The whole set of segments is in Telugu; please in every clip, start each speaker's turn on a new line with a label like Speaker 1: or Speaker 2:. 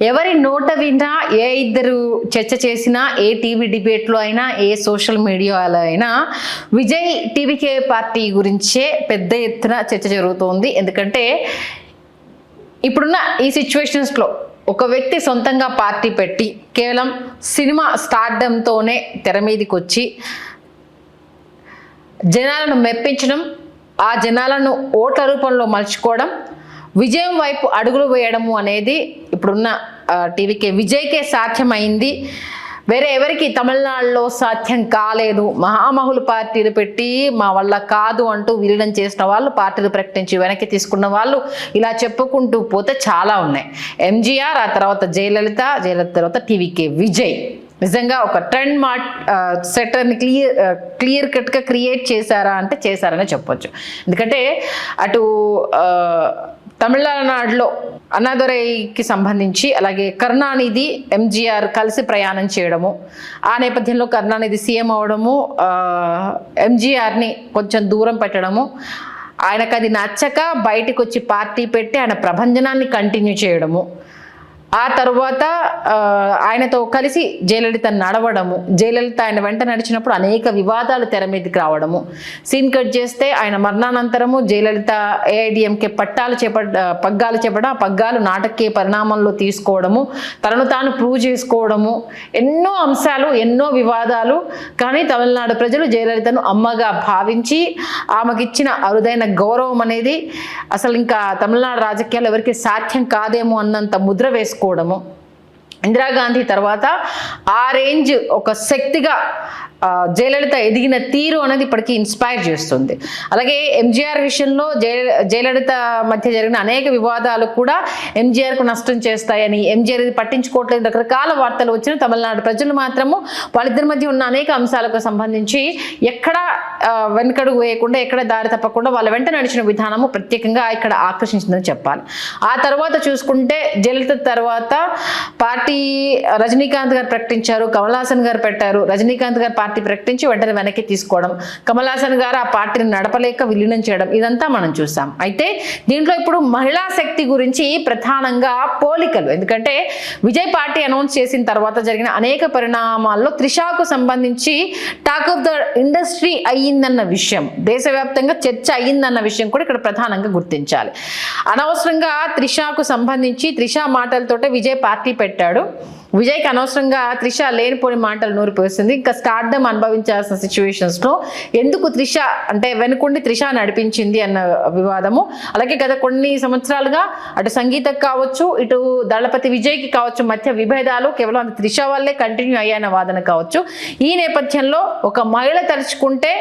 Speaker 1: ఎవరి నోట విన్నా, ఏ ఇద్దరు చర్చ చేసినా, ఏ టీవీ డిబేట్లో అయినా, ఏ సోషల్ మీడియాలో అయినా విజయ్ టీవీకే పార్టీ గురించే పెద్ద ఎత్తున చర్చ జరుగుతోంది. ఎందుకంటే ఇప్పుడున్న ఈ సిచ్యువేషన్స్లో ఒక వ్యక్తి సొంతంగా పార్టీ పెట్టి కేవలం సినిమా స్టార్డంతోనే తెర మీదకి వచ్చి జనాలను మెప్పించడం, ఆ జనాలను ఓట్ల రూపంలో మలుచుకోవడం, విజయం వైపు అడుగులు వేయడము అనేది ఇప్పుడున్న టీవీకే విజయ్కే సాధ్యమైంది. వేరే ఎవరికి తమిళనాడులో సాధ్యం కాలేదు. మహామహులు పార్టీలు పెట్టి మా వల్ల కాదు అంటూ విలీనం చేసిన వాళ్ళు, పార్టీలు ప్రకటించి వెనక్కి తీసుకున్న వాళ్ళు, ఇలా చెప్పుకుంటూ పోతే చాలా ఉన్నాయి. ఎంజీఆర్, ఆ తర్వాత జయలలిత తర్వాత టీవీకే విజయ్ నిజంగా ఒక ట్రెండ్ సెటర్ని క్లియర్ కట్గా క్రియేట్ చేశారా అంటే చేశారనే చెప్పొచ్చు. ఎందుకంటే అటు తమిళనాడులో అన్నాదురైకి సంబంధించి, అలాగే కరుణానిధి ఎంజీఆర్ కలిసి ప్రయాణం చేయడము, ఆ నేపథ్యంలో కరుణానిధి సీఎం అవడము, ఎంజీఆర్ని కొంచెం దూరం పెట్టడము, ఆయనకు అది నచ్చక బయటకు వచ్చి పార్టీ పెట్టి ఆయన ప్రభంజనాన్ని కంటిన్యూ చేయడము, ఆ తర్వాత ఆయనతో కలిసి జయలలిత నడవడము, జయలలిత ఆయన వెంట నడిచినప్పుడు అనేక వివాదాలు తెర మీదకి రావడము, సీన్ కట్ చేస్తే ఆయన మరణానంతరము జయలలిత ఏఐడిఎంకే పగ్గాలు చేపట్టడం, ఆ పగ్గాలు నాటకీయ పరిణామంలో తీసుకోవడము, తనను తాను ప్రూవ్ చేసుకోవడము, ఎన్నో అంశాలు, ఎన్నో వివాదాలు. కానీ తమిళనాడు ప్రజలు జయలలితను అమ్మగా భావించి ఆమెకిచ్చిన అరుదైన గౌరవం అనేది అసలు ఇంకా తమిళనాడు రాజకీయాలు ఎవరికి సాధ్యం కాదేమో అన్నంత ముద్ర వేసుకోవడము. ఇందిరాగాంధీ తర్వాత ఆ రేంజ్ ఒక శక్తిగా జయలలిత ఎదిగిన తీరు అనేది ఇప్పటికీ ఇన్స్పైర్ చేస్తుంది. అలాగే ఎంజీఆర్ విషయంలో జయలలిత మధ్య జరిగిన అనేక వివాదాలు కూడా ఎంజీఆర్కు నష్టం చేస్తాయని, ఎంజీఆర్ ఇది పట్టించుకోవట్లేదు రకరకాల వార్తలు వచ్చిన తమిళనాడు ప్రజలు మాత్రము వాళ్ళిద్దరి మధ్య ఉన్న అనేక అంశాలకు సంబంధించి ఎక్కడ వెనుకడుగు వేయకుండా, ఎక్కడ దారి తప్పకుండా వాళ్ళ వెంట నడిచిన విధానము ప్రత్యేకంగా ఇక్కడ ఆకర్షించిందని చెప్పాలి. ఆ తర్వాత చూసుకుంటే జయలలిత తర్వాత పార్టీ రజనీకాంత్ గారు ప్రకటించారు, కమల్ హాసన్ గారు పెట్టారు. రజనీకాంత్ గారు పార్టీ ప్రకటించి వెంటనే వెనక్కి తీసుకోవడం, కమల్ హాసన్ గారు ఆ పార్టీని నడపలేక విలీనం చేయడం, ఇదంతా మనం చూసాం. అయితే దీంట్లో ఇప్పుడు మహిళా శక్తి గురించి ప్రధానంగా పోలికలు. ఎందుకంటే విజయ్ పార్టీ అనౌన్స్ చేసిన తర్వాత జరిగిన అనేక పరిణామాల్లో త్రిషాకు సంబంధించి టాక్ ఆఫ్ ద ఇండస్ట్రీ అయ్యిందన్న విషయం, దేశవ్యాప్తంగా చర్చ అయ్యిందన్న విషయం కూడా ఇక్కడ ప్రధానంగా గుర్తించాలి. అనవసరంగా త్రిషాకు సంబంధించి త్రిషా మాటలతోటే విజయ్ పార్టీ పెట్టాడు. విజయ్కి అనవసరంగా త్రిష లేనిపోని మాటలు నూరిపోస్తుంది. ఇంకా స్టార్డమ్ అనుభవించాల్సిన సిచ్యువేషన్స్లో ఎందుకు త్రిష అంటే వెనుకుండి త్రిష నడిపించింది అన్న వివాదము, అలాగే గత కొన్ని సంవత్సరాలుగా అటు సంగీతకు కావచ్చు, ఇటు దళపతి విజయ్కి కావచ్చు మధ్య విభేదాలు కేవలం త్రిష వల్లే కంటిన్యూ అయ్యాయన్న వాదన కావచ్చు. ఈ నేపథ్యంలో ఒక మహిళ తలుచుకుంటే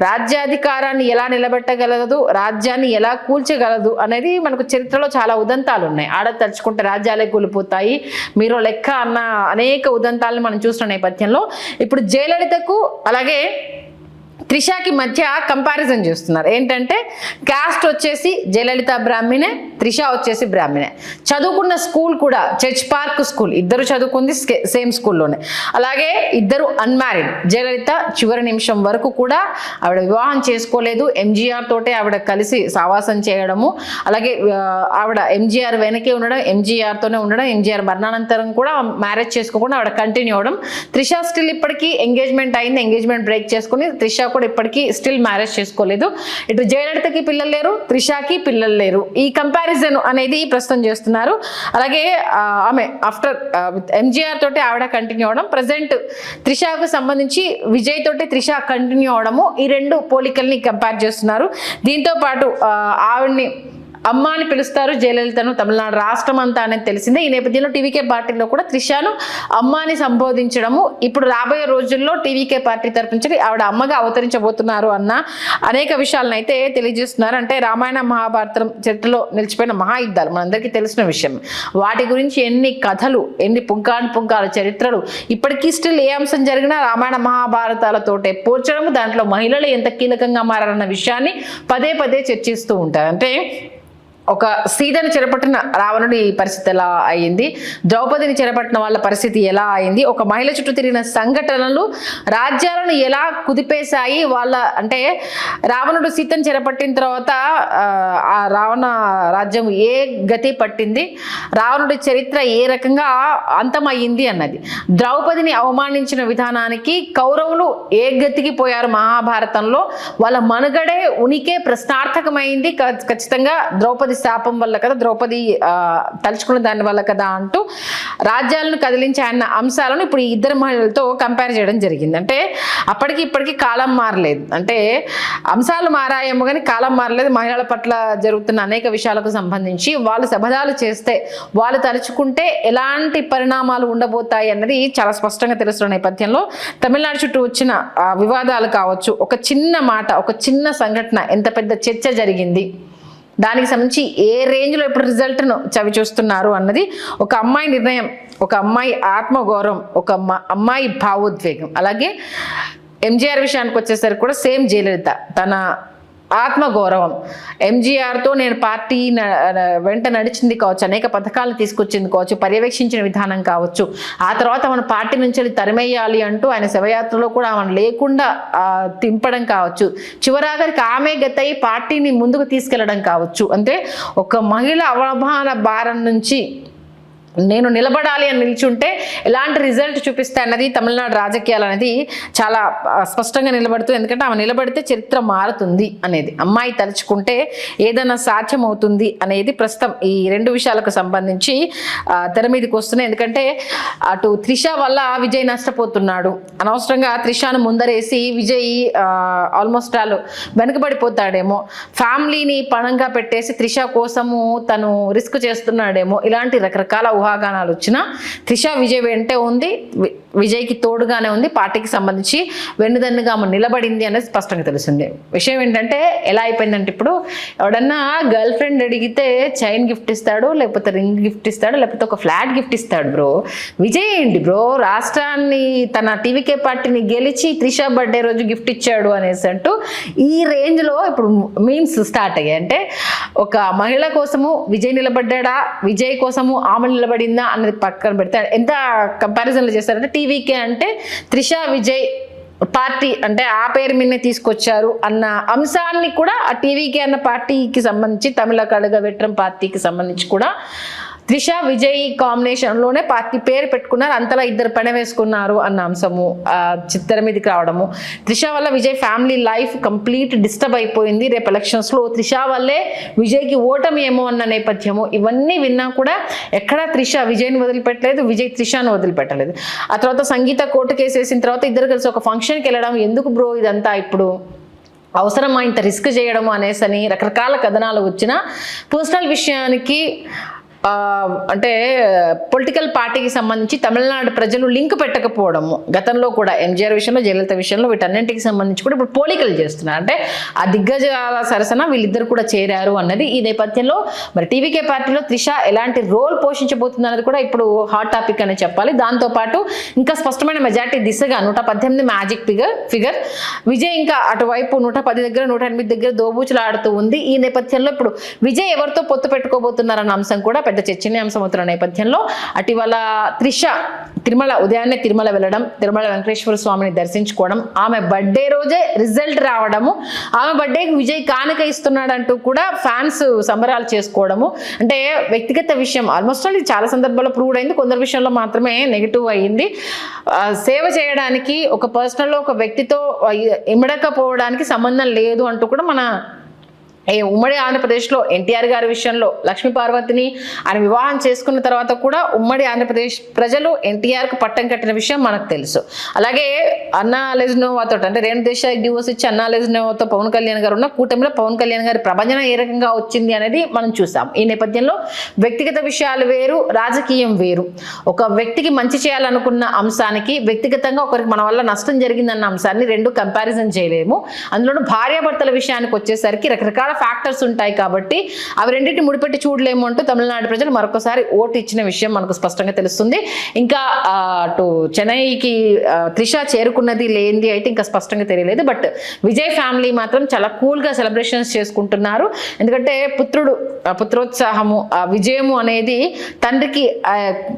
Speaker 1: రాజ్యాధికారాన్ని ఎలా నిలబెట్టగలదు, రాజ్యాన్ని ఎలా కూల్చగలదు అనేది మనకు చరిత్రలో చాలా ఉదంతాలు ఉన్నాయి. ఆడ తలుచుకుంటే రాజ్యాలే కూలిపోతాయి, మీరు లెక్క అన్న అనేక ఉదంతాలను మనం చూసిన నేపథ్యంలో ఇప్పుడు జయలలితకు అలాగే త్రిషాకి మధ్య కంపారిజన్ చేస్తున్నారు. ఏంటంటే కాస్ట్ వచ్చేసి జయలలిత బ్రాహ్మణే, త్రిష వచ్చేసి బ్రాహ్మణే. చదువుకున్న స్కూల్ కూడా చర్చ్ పార్క్ స్కూల్, ఇద్దరు చదువుకుంది సేమ్ స్కూల్లోనే. అలాగే ఇద్దరు అన్మ్యారీడ్. జయలలిత చివరి నిమిషం వరకు కూడా ఆవిడ వివాహం చేసుకోలేదు, ఎంజీఆర్ తోటే ఆవిడ కలిసి సావాసం చేయడము, అలాగే ఆవిడ ఎంజీఆర్ వెనకే ఉండడం, ఎంజీఆర్తోనే ఉండడం, ఎంజీఆర్ మరణానంతరం కూడా మ్యారేజ్ చేసుకోకుండా ఆవిడ కంటిన్యూ అవడం. త్రిష స్టిల్ ఇప్పటికీ ఎంగేజ్మెంట్ అయింది, ఎంగేజ్మెంట్ బ్రేక్ చేసుకుని త్రిష కూడా ఇప్పటికీ స్టిల్ మ్యారేజ్ చేసుకోలేదు. ఇటు జయలలితకి పిల్లలు లేరు, త్రిషాకి పిల్లలు లేరు. ఈ కంపారిజన్ అనేది ప్రస్తుతం చేస్తున్నారు. అలాగే ఆమె ఆఫ్టర్ ఎంజీఆర్ తోటి ఆవిడ కంటిన్యూ అవడం, ప్రజెంట్ త్రిషాకు సంబంధించి విజయ్ తోటి త్రిష కంటిన్యూ అవడము, ఈ రెండు పోలికల్ని కంపేర్ చేస్తున్నారు. దీంతో పాటు ఆవిడ్ని అమ్మ అని పిలుస్తారు జయలలితను తమిళనాడు రాష్ట్రం అంతా అనేది తెలిసిందే. ఈ నేపథ్యంలో టీవీకే పార్టీలో కూడా త్రిషాను అమ్మ అని సంబోధించడము, ఇప్పుడు రాబోయే రోజుల్లో టీవీకే పార్టీ తరపు నుంచి ఆవిడ అమ్మగా అవతరించబోతున్నారు అన్న అనేక విషయాలను అయితే తెలియజేస్తున్నారు. అంటే రామాయణ మహాభారతం చరిత్రలో నిలిచిపోయిన మహాయుద్ధాలు మనందరికీ తెలిసిన విషయం. వాటి గురించి ఎన్ని కథలు, ఎన్ని పుంకాల చరిత్రలు, ఇప్పటికీ స్టిల్ ఏ అంశం జరిగినా రామాయణ మహాభారతాలతోటే పోల్చడము, దాంట్లో మహిళలు ఎంత కీలకంగా మారారన్న విషయాన్ని పదే చర్చిస్తూ ఉంటారు. అంటే ఒక సీతను చెరపట్టిన రావణుడి పరిస్థితి ఎలా అయింది, ద్రౌపదిని చెరపట్టిన వాళ్ళ పరిస్థితి ఎలా అయింది, ఒక మహిళ చుట్టూ తిరిగిన సంఘటనలు రాజ్యాలను ఎలా కుదిపేశాయి వాళ్ళ, అంటే రావణుడు సీతను చెరపట్టిన తర్వాత ఆ రావణ రాజ్యం ఏ గతి పట్టింది, రావణుడి చరిత్ర ఏ రకంగా అంతమయ్యింది అన్నది, ద్రౌపదిని అవమానించిన విధానానికి కౌరవులు ఏ గతికి పోయారు మహాభారతంలో, వాళ్ళ మనుగడే ఉనికే ప్రశ్నార్థకమైంది. ఖచ్చితంగా ద్రౌపది శాపం వల్ల కదా, ద్రౌపది తలుచుకున్న దాని వల్ల కదా అంటూ రాజ్యాలను కదిలించే అన్న అంశాలను ఇప్పుడు ఈ ఇద్దరు మహిళలతో కంపేర్ చేయడం జరిగింది. అంటే అప్పటికి ఇప్పటికీ కాలం మారలేదు, అంటే అంశాలు మారాయేమో కానీ కాలం మారలేదు. మహిళల పట్ల జరుగుతున్న అనేక విషయాలకు సంబంధించి వాళ్ళు శబదాలు చేస్తే, వాళ్ళు తలుచుకుంటే ఎలాంటి పరిణామాలు ఉండబోతాయి అన్నది చాలా స్పష్టంగా తెలుస్తున్న నేపథ్యంలో తమిళనాడు చుట్టూ వచ్చిన వివాదాలు కావచ్చు, ఒక చిన్న మాట, ఒక చిన్న సంఘటన ఎంత పెద్ద చర్చ జరిగింది, దానికి సంబంధించి ఏ రేంజ్లో ఇప్పుడు రిజల్ట్ను చవి చూస్తున్నారు అన్నది, ఒక అమ్మాయి నిర్ణయం, ఒక అమ్మాయి ఆత్మగౌరవం, ఒక అమ్మాయి భావోద్వేగం. అలాగే ఎంజీఆర్ విషయానికి వచ్చేసరికి కూడా సేమ్ జయలలిత తన ఆత్మగౌరవం, ఎంజీఆర్తో నేను పార్టీ వెంట నడిచింది కావచ్చు, అనేక పథకాలు తీసుకొచ్చింది కావచ్చు, పర్యవేక్షించిన విధానం కావచ్చు, ఆ తర్వాత మన పార్టీ నుంచి తరిమేయాలి అంటూ ఆయన శవయాత్రలో కూడా ఆమెను లేకుండా తింపడం కావచ్చు, చివరాఖరికి ఆమె గతయి పార్టీని ముందుకు తీసుకెళ్లడం కావచ్చు. అంటే ఒక మహిళ అవమాన భారం నుంచి నేను నిలబడాలి అని నిల్చుంటే ఎలాంటి రిజల్ట్ చూపిస్తా అన్నది తమిళనాడు రాజకీయాలు అనేది చాలా స్పష్టంగా నిలబడుతుంది. ఎందుకంటే ఆమె నిలబడితే చరిత్ర మారుతుంది అనేది, అమ్మాయి తలుచుకుంటే ఏదైనా సాధ్యం అవుతుంది అనేది ప్రస్తుతం ఈ రెండు విషయాలకు సంబంధించి తెర మీదకి వస్తున్నాయి. ఎందుకంటే అటు త్రిష వల్ల విజయ్ నష్టపోతున్నాడు, అనవసరంగా త్రిషను ముందరేసి విజయ్ ఆల్మోస్ట్ వాళ్ళు వెనుకబడిపోతాడేమో, ఫ్యామిలీని పణంగా పెట్టేసి త్రిష కోసము తను రిస్క్ చేస్తున్నాడేమో, ఇలాంటి రకరకాల ఊహాగానాలు వచ్చినా త్రిష విజయ్ వెంటే ఉంది, విజయ్కి తోడుగానే ఉంది, పార్టీకి సంబంధించి వెన్నుదన్నుగా ఆమె నిలబడింది అనేది స్పష్టంగా తెలిసింది. విషయం ఏంటంటే ఎలా అయిపోయిందంటే ఇప్పుడు ఎవడన్నా గర్ల్ ఫ్రెండ్ అడిగితే చైన్ గిఫ్ట్ ఇస్తాడు, లేకపోతే రింగ్ గిఫ్ట్ ఇస్తాడు, లేకపోతే ఒక ఫ్లాట్ గిఫ్ట్ ఇస్తాడు. బ్రో విజయ్ ఏంటి బ్రో రాష్ట్రాన్ని తన టీవీకే పార్టీని గెలిచి త్రిష బర్త్డే రోజు గిఫ్ట్ ఇచ్చాడు అనేసి అంటూ ఈ రేంజ్లో ఇప్పుడు మీమ్స్ స్టార్ట్ అయ్యాయి. అంటే ఒక మహిళ కోసము విజయ్ నిలబడ్డా, విజయ్ కోసము ఆమె నిలబడిందా అన్నది పక్కన పెడితే ఎంత కంపారిజన్లు చేస్తారంటే టీవీకే అంటే త్రిష విజయ్ పార్టీ అంటే ఆ పేరు మీదనే తీసుకొచ్చారు అన్న అంశాన్ని కూడా ఆ టీవీకే అన్న పార్టీకి సంబంధించి, తమిళ కళగ వెట్రం పార్టీకి సంబంధించి కూడా త్రిష విజయ్ కాంబినేషన్లోనే పార్టీ పేరు పెట్టుకున్నారు, అంతలా ఇద్దరు పని వేసుకున్నారు అన్న అంశము చిత్ర మీదకి రావడము. త్రిష వల్ల Vijay family life complete disturb అయిపోయింది, రేపు ఎలక్షన్స్లో త్రిష వల్లే విజయ్కి ఓటమి ఏమో అన్న నేపథ్యము. ఇవన్నీ విన్నా కూడా ఎక్కడా త్రిష విజయ్ని వదిలిపెట్టలేదు, విజయ్ త్రిషను వదిలిపెట్టలేదు. ఆ తర్వాత సంగీత కోర్టు కేసు వేసిన తర్వాత ఇద్దరు కలిసి ఒక ఫంక్షన్కి వెళ్ళడం, ఎందుకు బ్రో ఇదంతా ఇప్పుడు అవసరమా ఇంత రిస్క్ చేయడము అనేసని రకరకాల కథనాలు వచ్చిన పర్సనల్ విషయానికి అంటే పొలిటికల్ పార్టీకి సంబంధించి తమిళనాడు ప్రజలు లింక్ పెట్టకపోవడము, గతంలో కూడా ఎంజీఆర్ విషయంలో, జయలలిత విషయంలో వీటన్నింటికి సంబంధించి కూడా ఇప్పుడు పోలికలు చేస్తున్నారు. అంటే ఆ దిగ్గజాల సరసన వీళ్ళిద్దరు కూడా చేరారు అన్నది ఈ నేపథ్యంలో మరి టీవీకే పార్టీలో త్రిష ఎలాంటి రోల్ పోషించబోతుంది అన్నది కూడా ఇప్పుడు హాట్ టాపిక్ అనే చెప్పాలి. దాంతోపాటు ఇంకా స్పష్టమైన మెజార్టీ దిశగా 118 మ్యాజిక్ ఫిగర్, విజయ్ ఇంకా అటువైపు 110 దగ్గర 108 దగ్గర దోబూచులు ఆడుతూ ఉంది. ఈ నేపథ్యంలో ఇప్పుడు విజయ్ ఎవరితో పొత్తు పెట్టుకోబోతున్నారన్న అంశం కూడా పెద్ద చర్చనీయాంశం అవుతున్న నేపథ్యంలో అటివల త్రిష ఉదయాన్నే తిరుమల వెళ్ళడం, తిరుమల వెంకటేశ్వర స్వామిని దర్శించుకోవడం, ఆమె బర్త్డే రోజే రిజల్ట్ రావడము, ఆమె బర్త్డేకి విజయ్ కానుక ఇస్తున్నాడంటూ కూడా ఫ్యాన్స్ సంబరాలు చేసుకోవడము. అంటే వ్యక్తిగత విషయం ఆల్మోస్ట్ అది చాలా సందర్భాల్లో ప్రూవ్ అయింది, కొందరు విషయంలో మాత్రమే నెగిటివ్ అయ్యింది. సేవ చేయడానికి ఒక పర్సనల్లో ఒక వ్యక్తితో ఇమడకపోవడానికి సంబంధం లేదు అంటూ కూడా మన ఉమ్మడి ఆంధ్రప్రదేశ్లో ఎన్టీఆర్ గారి విషయంలో లక్ష్మీ పార్వతిని ఆయన వివాహం చేసుకున్న తర్వాత కూడా ఉమ్మడి ఆంధ్రప్రదేశ్ ప్రజలు ఎన్టీఆర్కు పట్టం కట్టిన విషయం మనకు తెలుసు. అలాగే అన్నా లెజ్నోవాతో అంటే రేణు దేశాయ్ డివోర్స్ ఇచ్చి అన్నా లెజ్నోవాతో పవన్ కళ్యాణ్ గారు ఉన్న కూటమిలో పవన్ కళ్యాణ్ గారి ప్రభంజనం ఏ రకంగా వచ్చింది అనేది మనం చూసాం. ఈ నేపథ్యంలో వ్యక్తిగత విషయాలు వేరు, రాజకీయం వేరు. ఒక వ్యక్తికి మంచి చేయాలనుకున్న అంశానికి వ్యక్తిగతంగా ఒకరికి మన వల్ల నష్టం జరిగిందన్న అంశాన్ని రెండు కంపారిజన్ చేయలేము. అందులోనూ భార్యాభర్తల విషయానికి వచ్చేసరికి రకరకాల ఫ్యాక్టర్స్ ఉంటాయి కాబట్టి అవి రెండింటిని ముడిపెట్టి చూడలేము అంటూ తమిళనాడు ప్రజలు మరొకసారి ఓటు ఇచ్చిన విషయం మనకు స్పష్టంగా తెలుస్తుంది. ఇంకా అటు చెన్నైకి త్రిష చేరుకున్నది లేనిది అయితే ఇంకా స్పష్టంగా తెలియలేదు. బట్ విజయ్ ఫ్యామిలీ మాత్రం చాలా కూల్గా సెలబ్రేషన్స్ చేసుకుంటున్నారు. ఎందుకంటే పుత్రోత్సాహము విజయము అనేది తండ్రికి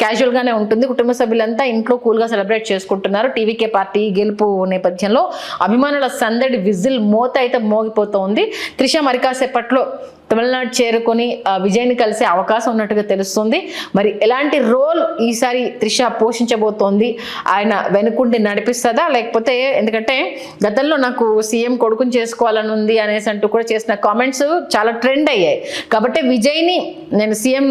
Speaker 1: క్యాజువల్గానే ఉంటుంది. కుటుంబ సభ్యులంతా ఇంట్లో కూల్గా సెలబ్రేట్ చేసుకుంటున్నారు. టీవీకే పార్టీ గెలుపు నేపథ్యంలో అభిమానుల సందడి విజిల్ మోత అయితే మోగిపోతోంది. త్రిష మరి కాసేపట్లో తమిళనాడు చేరుకొని విజయ్ని కలిసే అవకాశం ఉన్నట్టుగా తెలుస్తుంది. మరి ఎలాంటి రోల్ ఈసారి త్రిష పోషించబోతోంది, ఆయన వెనుకుండి నడిపిస్తుందా లేకపోతే, ఎందుకంటే గతంలో నాకు సీఎం కొడుకుని చేసుకోవాలని ఉంది అనేసి అంటూ కూడా చేసిన కామెంట్స్ చాలా ట్రెండ్ అయ్యాయి. కాబట్టి విజయ్ని నేను సీఎం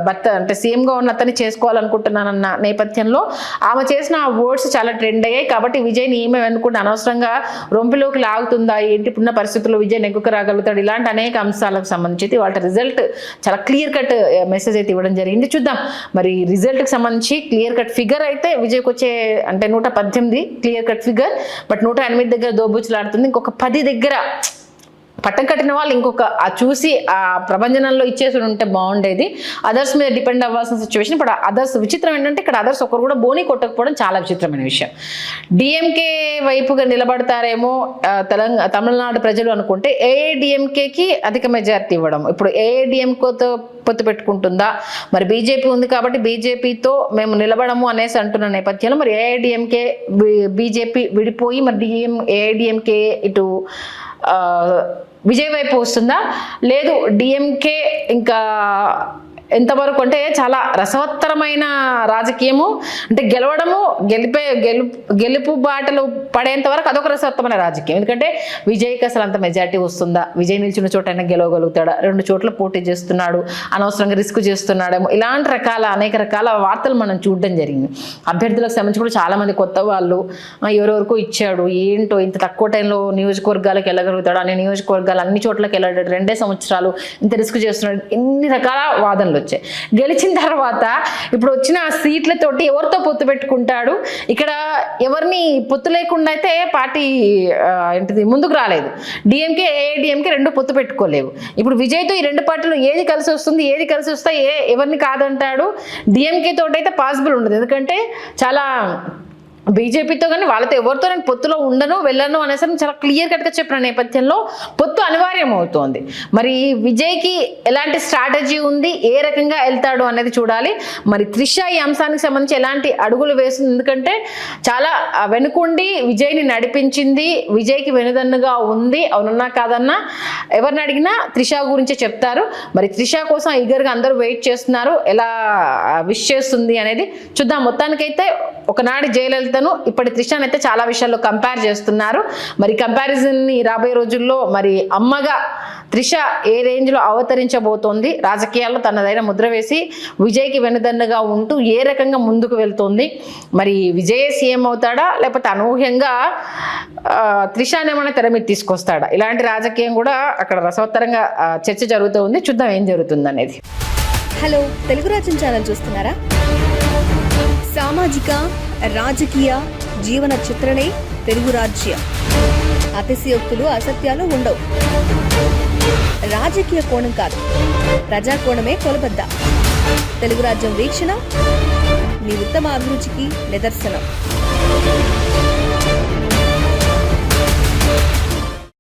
Speaker 1: భర్త అంటే సీఎంగా ఉన్న అతన్ని చేసుకోవాలనుకుంటున్నానన్న నేపథ్యంలో ఆమె చేసిన ఆ వర్డ్స్ చాలా ట్రెండ్ అయ్యాయి. కాబట్టి విజయ్ని ఈమె వెనుకుంటే అనవసరంగా రొంపిలోకి లాగుతుందా, ఏంటి ఇప్పుడున్న పరిస్థితుల్లో విజయ్ నెగ్గుకు రాగలుగుతాడు, ఇలాంటి అనేక అంశాలకు సంబంధించి వాళ్ళ రిజల్ట్ చాలా క్లియర్ కట్ మెసేజ్ అయితే ఇవ్వడం జరిగింది. చూద్దాం మరి రిజల్ట్కి సంబంధించి క్లియర్ కట్ ఫిగర్ అయితే విజయ్కి వచ్చే అంటే 118 క్లియర్ కట్ ఫిగర్. బట్ 108 దగ్గర దోబుచ్చులాడుతుంది. ఇంకొక 10 దగ్గర పట్టం కట్టిన వాళ్ళు ఇంకొక చూసి ఆ ప్రభంజనంలో ఇచ్చేసి ఉంటే బాగుండేది. అదర్స్ మీద డిపెండ్ అవ్వాల్సిన సిచ్యువేషన్. ఇప్పుడు అదర్స్ విచిత్రం ఏంటంటే ఇక్కడ అదర్స్ ఒకరు కూడా బోని కొట్టకపోవడం చాలా విచిత్రమైన విషయం. డిఎంకే వైపుగా నిలబడతారేమో తమిళనాడు ప్రజలు అనుకుంటే ఏఐడిఎంకేకి అధిక మెజారిటీ ఇవ్వడం. ఇప్పుడు ఏఐడిఎంకేతో పొత్తు పెట్టుకుంటుందా, మరి బీజేపీ ఉంది కాబట్టి బీజేపీతో మేము నిలబడము అనేసి అంటున్న నేపథ్యంలో మరి ఏఐడిఎంకే బీజేపీ విడిపోయి మరి ఏఐడిఎంకే ఇటు విజయ్ వైపు వస్తుందా, లేదు డిఎంకే ఇంకా ఎంతవరకు అంటే చాలా రసవత్తరమైన రాజకీయము. అంటే గెలుపు బాటలు పడేంత వరకు అదొక రసవత్తరమైన రాజకీయం. ఎందుకంటే విజయ్కి అసలు అంత మెజారిటీ వస్తుందా, విజయ్ నిలిచిన చోట అయినా గెలవగలుగుతాడా, 2 చోట్ల పోటీ చేస్తున్నాడు, అనవసరంగా రిస్క్ చేస్తున్నాడేమో, ఇలాంటి అనేక రకాల వార్తలు మనం చూడడం జరిగింది. అభ్యర్థులకు సంబంధించి కూడా చాలా మంది కొత్త వాళ్ళు ఎవరెవరికో ఇచ్చాడు, ఏంటో ఇంత తక్కువ టైంలో నియోజకవర్గాలకు వెళ్ళగలుగుతాడు, అనే నియోజకవర్గాలు అన్ని చోట్లకి వెళ్ళాడు, 2 సంవత్సరాలు ఇంత రిస్క్ చేస్తున్నాడు, ఇన్ని రకాల వాదనలు వచ్చాయి. గెలిచిన తర్వాత ఇప్పుడు వచ్చిన సీట్లతోటి ఎవరితో పొత్తు పెట్టుకుంటాడు, ఇక్కడ ఎవరిని పొత్తు లేకుండా అయితే పార్టీ ఏంటిది ముందుకు రాలేదు. డిఎంకే ఏఐడిఎంకే 2 పొత్తు పెట్టుకోలేవు. ఇప్పుడు విజయ్తో ఈ 2 పార్టీలు ఏది కలిసి వస్తుంది, ఏది కలిసి వస్తే ఎవరిని కాదంటాడు. డిఎంకే తోటి అయితే పాసిబుల్ ఉండదు. ఎందుకంటే చాలా బీజేపీతో కానీ వాళ్ళతో ఎవరితో నేను పొత్తులో ఉండను వెళ్ళను అనేసి చాలా క్లియర్ కట్గా చెప్పిన నేపథ్యంలో పొత్తు అనివార్యం అవుతోంది. మరి విజయ్కి ఎలాంటి స్ట్రాటజీ ఉంది, ఏ రకంగా వెళ్తాడు అనేది చూడాలి. మరి త్రిష ఈ అంశానికి సంబంధించి ఎలాంటి అడుగులు వేస్తుంది, ఎందుకంటే చాలా వెనుకుండి విజయ్ని నడిపించింది, విజయ్కి వెనుదన్నుగా ఉంది. అవునన్నా కాదన్నా ఎవరిని అడిగినా త్రిష గురించే చెప్తారు. మరి త్రిష కోసం ఈగర్గా అందరూ వెయిట్ చేస్తున్నారు, ఎలా విష్ చేస్తుంది అనేది చూద్దాం. మొత్తానికైతే ఒకనాడు జయలలితను ఇప్పటి త్రిషను అయితే చాలా విషయాల్లో కంపేర్ చేస్తున్నారు. మరి కంపారిజన్ని రాబోయే రోజుల్లో మరి అమ్మగా త్రిష ఏ రేంజ్లో అవతరించబోతోంది, రాజకీయాల్లో తనదైన ముద్ర వేసి విజయ్కి వెనుదన్నుగా ఉంటూ ఏ రకంగా ముందుకు వెళ్తోంది, మరి విజయ్ సీఎం అవుతాడా లేకపోతే అనూహ్యంగా త్రిషానేమైనా తెర మీద తీసుకొస్తాడా, ఇలాంటి రాజకీయం కూడా అక్కడ రసవత్తరంగా చర్చ జరుగుతూ ఉంది. చూద్దాం ఏం జరుగుతుంది అనేది.
Speaker 2: హలో, తెలుగు రాజ్యం ఛానల్ చూస్తున్నారా? సామాజిక రాజకీయ జీవన చిత్రణే తెలుగు రాజ్యం. అతిశయోక్తులు అసత్యాలు ఉండవు. రాజకీయ కోణం కాదు, ప్రజా కోణమే కొలబద్ద. తెలుగు రాజ్యం వీక్షణ మీ ఉత్తమ అభిరుచికి నిదర్శనం.